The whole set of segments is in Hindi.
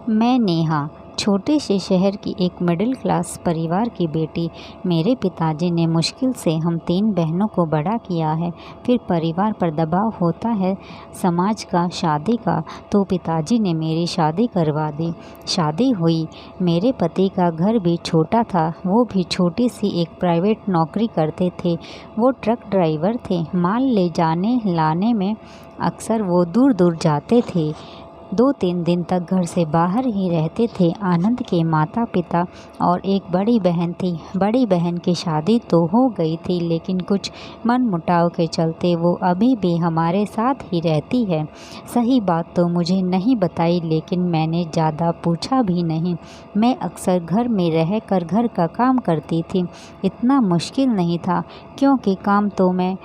मैं नेहा, छोटे से शहर की एक मिडिल क्लास परिवार की बेटी। मेरे पिताजी ने मुश्किल से हम 3 बहनों को बड़ा किया है। फिर परिवार पर दबाव होता है समाज का, शादी का, तो पिताजी ने मेरी शादी करवा दी। शादी हुई। मेरे पति का घर भी छोटा था, वो भी छोटी सी एक प्राइवेट नौकरी करते थे। वो ट्रक ड्राइवर थे। माल ले जाने लाने में अक्सर वो दूर दूर जाते थे। 2-3 दिन तक घर से बाहर ही रहते थे। आनंद के माता पिता और एक बड़ी बहन थी। बड़ी बहन की शादी तो हो गई थी, लेकिन कुछ मनमुटाव के चलते वो अभी भी हमारे साथ ही रहती है। सही बात तो मुझे नहीं बताई, लेकिन मैंने ज़्यादा पूछा भी नहीं। मैं अक्सर घर में रहकर घर का काम करती थी। इतना मुश्किल नहीं था, क्योंकि काम तो मैं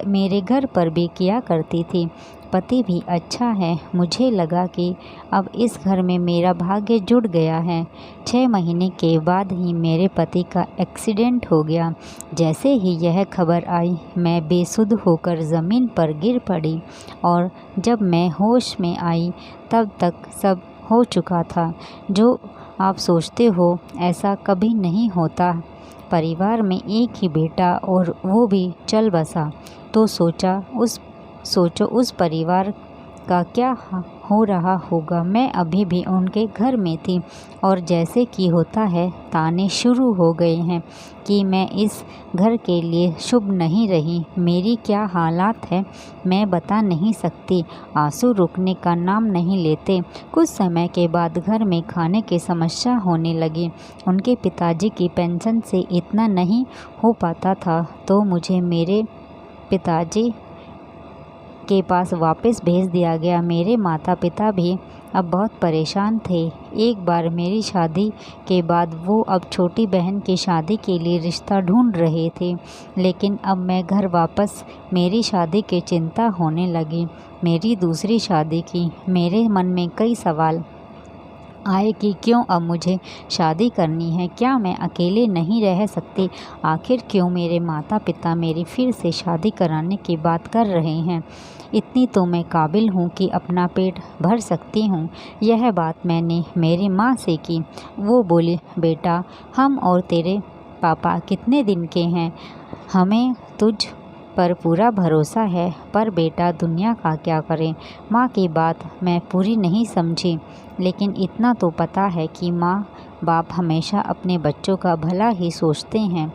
मेरे घर पर भी किया करती थी। पति भी अच्छा है। मुझे लगा कि अब इस घर में मेरा भाग्य जुड़ गया है। 6 महीने के बाद ही मेरे पति का एक्सीडेंट हो गया। जैसे ही यह खबर आई, मैं बेसुध होकर ज़मीन पर गिर पड़ी और जब मैं होश में आई तब तक सब हो चुका था। जो आप सोचते हो ऐसा कभी नहीं होता। परिवार में एक ही बेटा और वो भी चल बसा, तो सोचो उस परिवार का क्या हो रहा होगा। मैं अभी भी उनके घर में थी और जैसे कि होता है ताने शुरू हो गए हैं कि मैं इस घर के लिए शुभ नहीं रही। मेरी क्या हालात है मैं बता नहीं सकती। आंसू रुकने का नाम नहीं लेते। कुछ समय के बाद घर में खाने की समस्या होने लगी। उनके पिताजी की पेंशन से इतना नहीं हो पाता था, तो मुझे मेरे पिताजी के पास वापस भेज दिया गया। मेरे माता पिता भी अब बहुत परेशान थे। एक बार मेरी शादी के बाद वो अब छोटी बहन की शादी के लिए रिश्ता ढूंढ रहे थे, लेकिन अब मैं घर वापस मेरी शादी की चिंता होने लगी। मेरी दूसरी शादी की। मेरे मन में कई सवाल आए कि क्यों अब मुझे शादी करनी है। क्या मैं अकेले नहीं रह सकती? आखिर क्यों मेरे माता पिता मेरी फिर से शादी कराने की बात कर रहे हैं? इतनी तो मैं काबिल हूँ कि अपना पेट भर सकती हूँ। यह बात मैंने मेरी माँ से की। वो बोली, बेटा, हम और तेरे पापा कितने दिन के हैं, हमें तुझ पर पूरा भरोसा है, पर बेटा दुनिया का क्या करें। माँ की बात मैं पूरी नहीं समझी, लेकिन इतना तो पता है कि माँ बाप हमेशा अपने बच्चों का भला ही सोचते हैं।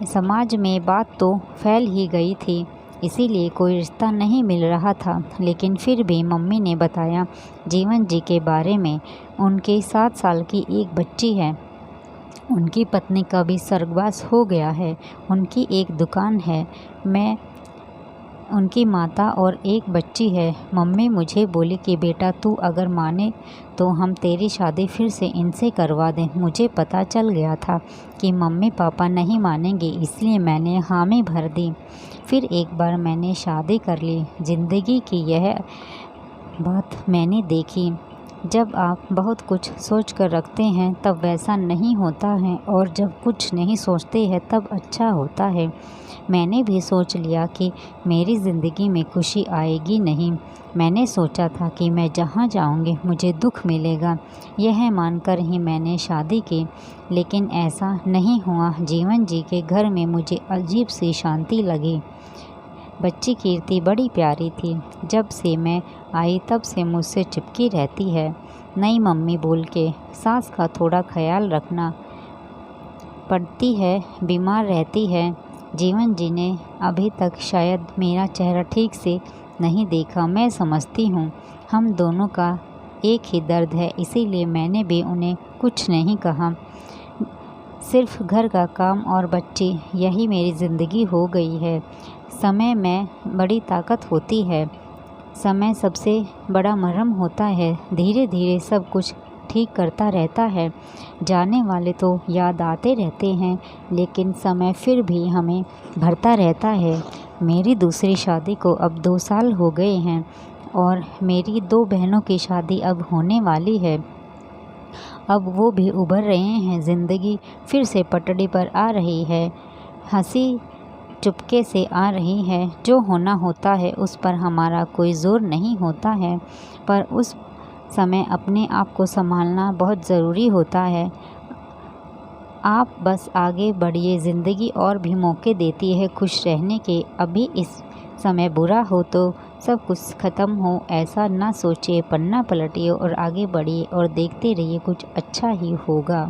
समाज में बात तो फैल ही गई थी, इसीलिए कोई रिश्ता नहीं मिल रहा था। लेकिन फिर भी मम्मी ने बताया जीवन जी के बारे में। उनके 7 साल की एक बच्ची है। उनकी पत्नी का भी स्वर्गवास हो गया है। उनकी एक दुकान है। मैं उनकी माता और एक बच्ची है। मम्मी मुझे बोली कि बेटा, तू अगर माने तो हम तेरी शादी फिर से इनसे करवा दें। मुझे पता चल गया था कि मम्मी पापा नहीं मानेंगे, इसलिए मैंने हामी भर दी। फिर एक बार मैंने शादी कर ली। ज़िंदगी की यह बात मैंने देखी। जब आप बहुत कुछ सोच कर रखते हैं तब वैसा नहीं होता है, और जब कुछ नहीं सोचते हैं तब अच्छा होता है। मैंने भी सोच लिया कि मेरी ज़िंदगी में खुशी आएगी नहीं। मैंने सोचा था कि मैं जहाँ जाऊँगी मुझे दुख मिलेगा। यह मानकर ही मैंने शादी की, लेकिन ऐसा नहीं हुआ। जीवन जी के घर में मुझे अजीब सी शांति लगी। बच्ची कीर्ति बड़ी प्यारी थी। जब से मैं आई तब से मुझसे चिपकी रहती है। नहीं मम्मी बोल के सास का थोड़ा ख्याल रखना पड़ती है, बीमार रहती है। जीवन जी ने अभी तक शायद मेरा चेहरा ठीक से नहीं देखा। मैं समझती हूँ हम दोनों का एक ही दर्द है, इसीलिए मैंने भी उन्हें कुछ नहीं कहा। सिर्फ घर का काम और बच्ची, यही मेरी ज़िंदगी हो गई है। समय में बड़ी ताकत होती है। समय सबसे बड़ा मरहम होता है। धीरे धीरे सब कुछ ठीक करता रहता है। जाने वाले तो याद आते रहते हैं, लेकिन समय फिर भी हमें भरता रहता है। मेरी दूसरी शादी को अब 2 साल हो गए हैं और मेरी 2 बहनों की शादी अब होने वाली है। अब वो भी उभर रहे हैं। ज़िंदगी फिर से पटड़ी पर आ रही है। हंसी चुपके से आ रही है। जो होना होता है उस पर हमारा कोई ज़ोर नहीं होता है, पर उस समय अपने आप को संभालना बहुत ज़रूरी होता है। आप बस आगे बढ़िए, ज़िंदगी और भी मौके देती है खुश रहने के। अभी इस समय बुरा हो तो सब कुछ ख़त्म हो ऐसा ना सोचिए, पन्ना पलटिए और आगे बढ़िए और देखते रहिए कुछ अच्छा ही होगा।